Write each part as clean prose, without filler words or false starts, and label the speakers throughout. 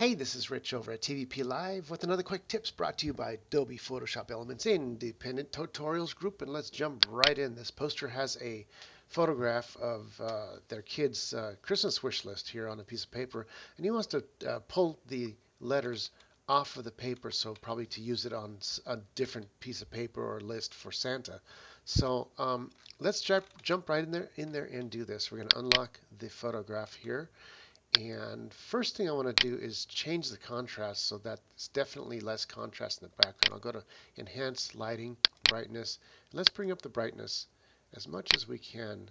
Speaker 1: Hey, this is Rich over at TVP Live with another quick tips brought to you by Adobe Photoshop Elements Independent Tutorials Group. And let's jump right in. This poster has a photograph of their kid's Christmas wish list here on a piece of paper. And he wants to pull the letters off of the paper, so probably to use it on a different piece of paper or list for Santa. So let's jump right in there and do this. We're going to unlock the photograph here. And first thing I want to do is change the contrast so that it's definitely less contrast in the background. I'll go to Enhance, Lighting, Brightness. And let's bring up the brightness as much as we can.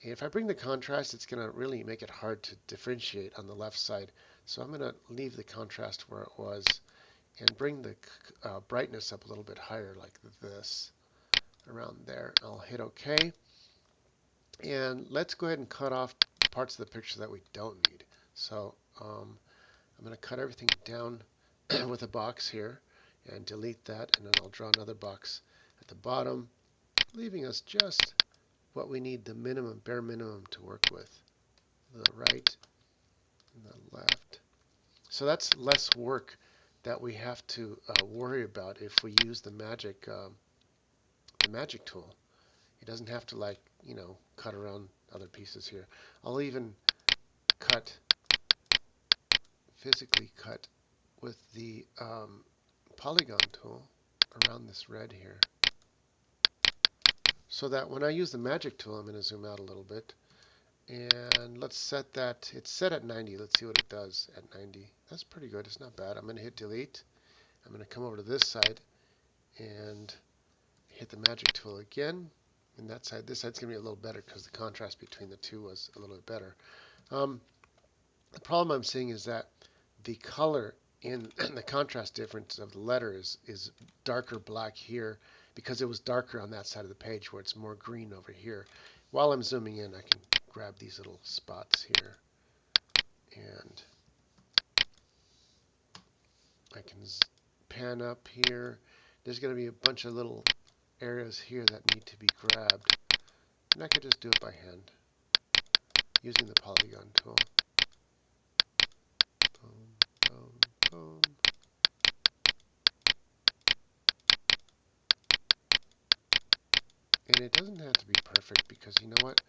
Speaker 1: And if I bring the contrast, it's going to really make it hard to differentiate on the left side. So I'm going to leave the contrast where it was and bring the brightness up a little bit higher like this, around there. I'll hit OK. And let's go ahead and cut off parts of the picture that we don't need. So I'm going to cut everything down with a box here and delete that, and then I'll draw another box at the bottom, leaving us just what we need, the minimum, bare minimum to work with, the right and the left. So that's less work that we have to worry about if we use the magic tool. It doesn't have to, like, cut around other pieces here. I'll even physically cut with the polygon tool around this red here, so that when I use the magic tool, I'm going to zoom out a little bit, and let's set that. It's set at 90. Let's see what it does at 90. That's pretty good. It's not bad. I'm going to hit delete. I'm going to come over to this side and hit the magic tool again. And that side, this side's going to be a little better because the contrast between the two was a little bit better. The problem I'm seeing is that the color in the contrast difference of the letter is darker black here because it was darker on that side of the page where it's more green over here. While I'm zooming in, I can grab these little spots here and I can pan up here. There's going to be a bunch of little areas here that need to be grabbed, and I could just do it by hand using the polygon tool. Boom, boom, boom. And it doesn't have to be perfect because you know what?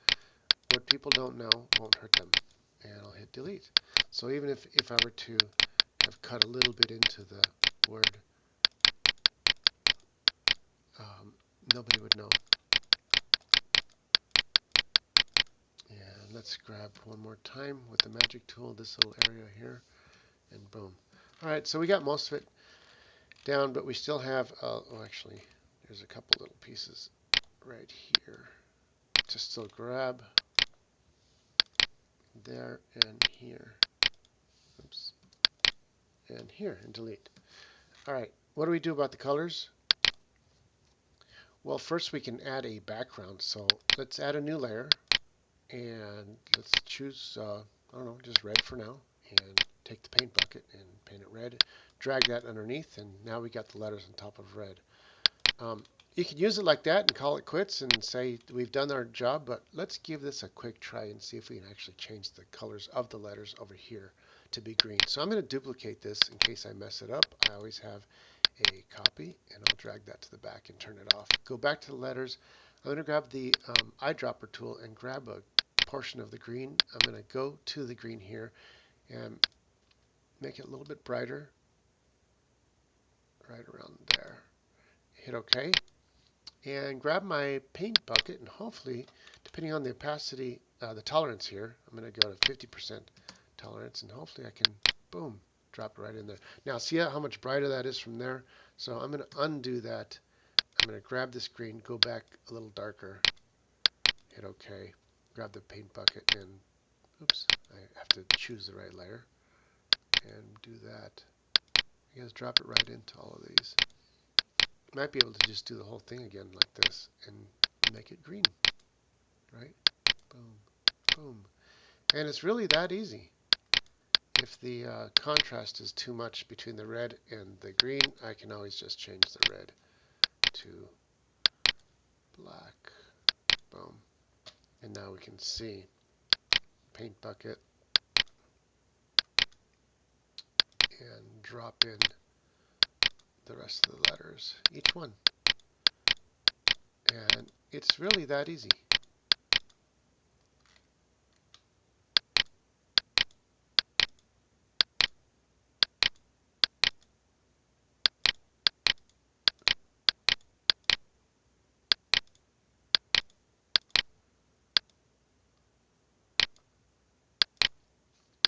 Speaker 1: What people don't know won't hurt them. And I'll hit delete. So even if I were to have cut a little bit into the word, nobody would know. And let's grab one more time with the magic tool, this little area here, and boom. All right, so we got most of it down, but we still have, oh, actually, there's a couple little pieces right here to still grab, there and here. Oops. And here, and delete. All right, what do we do about the colors? Well, first we can add a background. So let's add a new layer, and let's choose, I don't know, just red for now, and take the paint bucket and paint it red. Drag that underneath, and now we got the letters on top of red. You can use it like that and call it quits and say we've done our job, but let's give this a quick try and see if we can actually change the colors of the letters over here to be green. So I'm going to duplicate this in case I mess it up. I always have a copy, and I'll drag that to the back and turn it off. Go back to the letters. I'm going to grab the eyedropper tool and grab a portion of the green. I'm going to go to the green here and make it a little bit brighter, right around there. Hit OK. And grab my paint bucket, and hopefully, depending on the opacity, the tolerance here, I'm going to go to 50% tolerance, and hopefully I can, boom, drop it right in there. Now see how much brighter that is from there? So I'm going to undo that. I'm going to grab this green, go back a little darker, hit OK, grab the paint bucket, and oops, I have to choose the right layer, and do that. I guess drop it right into all of these. Might be able to just do the whole thing again like this and make it green, right? Boom, boom. And it's really that easy. If the contrast is too much between the red and the green, I can always just change the red to black. Boom. And now we can see paint bucket drop in the rest of the letters, each one. And it's really that easy.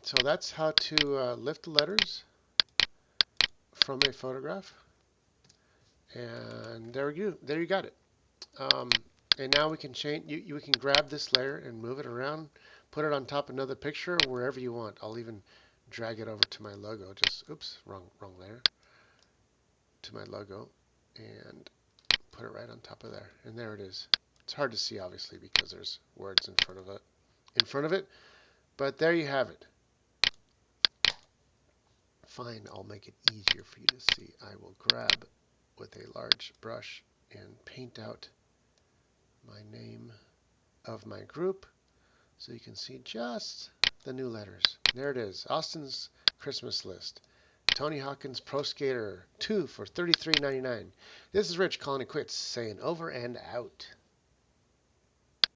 Speaker 1: So that's how to lift the letters from a photograph. And there you got it. And now we can change. We can grab this layer and move it around, put it on top of another picture, wherever you want. I'll even drag it over to my logo. Just oops, wrong layer. To my logo, and put it right on top of there. And there it is. It's hard to see, obviously, because there's words in front of it. But there you have it. Fine, I'll make it easier for you to see. I will grab with a large brush and paint out my name of my group so you can see just the new letters. There it is, Austin's Christmas List. Tony Hawkins Pro Skater 2 for $33.99. This is Rich calling it quits, saying over and out.